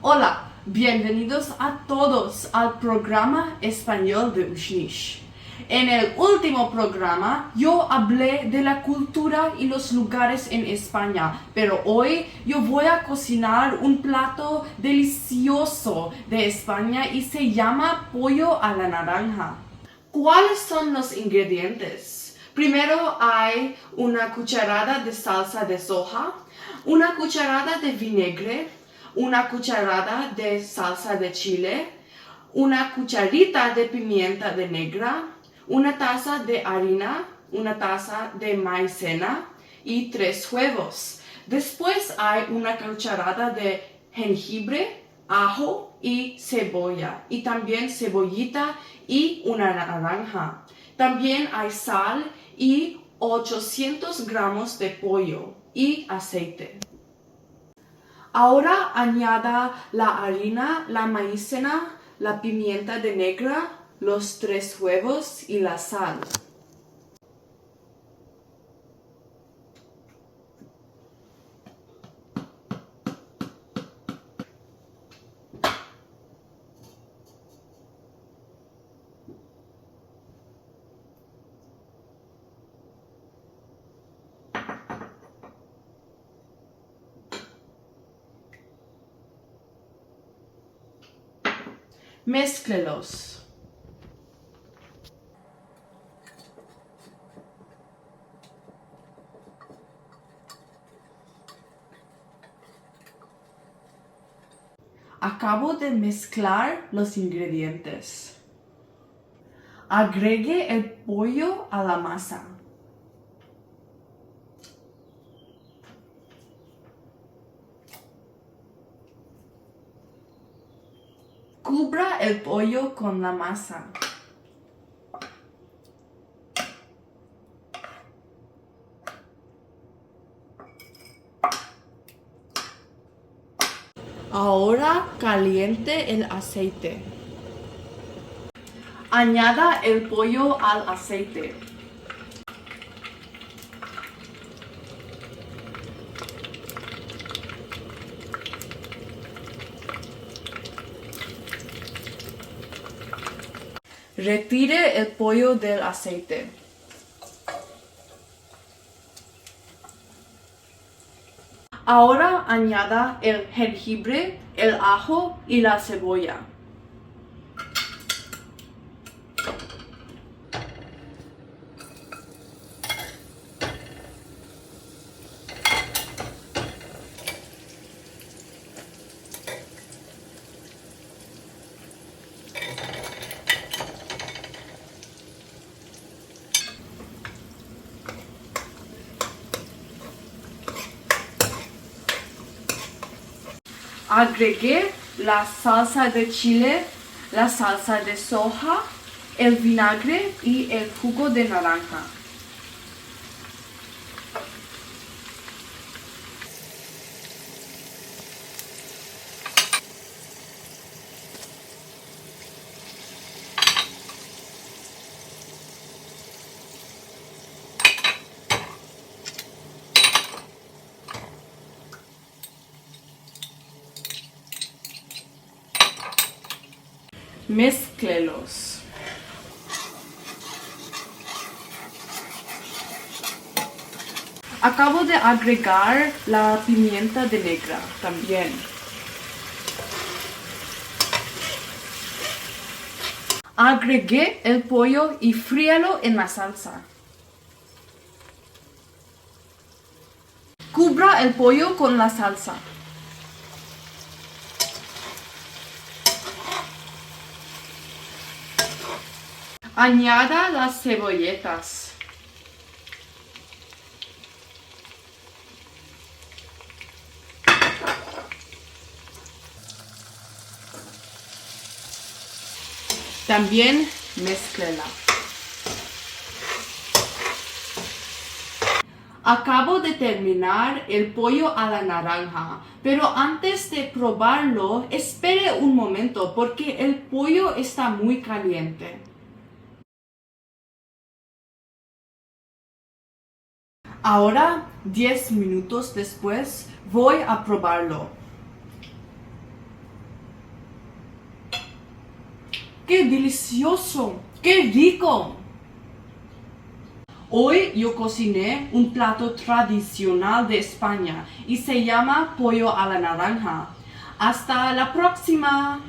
Hola, bienvenidos a todos al programa español de Ushnish. En el último programa yo hablé de la cultura y los lugares en España, pero hoy yo voy a cocinar un plato delicioso de España y se llama pollo a la naranja. ¿Cuáles son los ingredientes? Primero hay una cucharada de salsa de soja, una cucharada de vinagre, una cucharada de salsa de chile, una cucharita de pimienta de negra, una taza de harina, una taza de maicena y 3 huevos. Después hay una cucharada de jengibre, ajo y cebolla, y también cebollita y una naranja. También hay sal y 800 gramos de pollo y aceite. Ahora añada la harina, la maicena, la pimienta de negra, los 3 huevos y la sal. Mézclelos. Acabo de mezclar los ingredientes. Agregue el pollo a la masa. Cubra el pollo con la masa. Ahora caliente el aceite. Añada el pollo al aceite. Retire el pollo del aceite. Ahora añada el jengibre, el ajo y la cebolla. Agregué la salsa de chile, la salsa de soja, el vinagre y el jugo de naranja. Mézclelos. Acabo de agregar la pimienta de negra también. Agregué el pollo y fríelo en la salsa. Cubra el pollo con la salsa. Añada las cebolletas. También mézclela. Acabo de terminar el pollo a la naranja, pero antes de probarlo, espere un momento porque el pollo está muy caliente. Ahora, 10 minutos después, voy a probarlo. ¡Qué delicioso! ¡Qué rico! Hoy yo cociné un plato tradicional de España y se llama pollo a la naranja. ¡Hasta la próxima!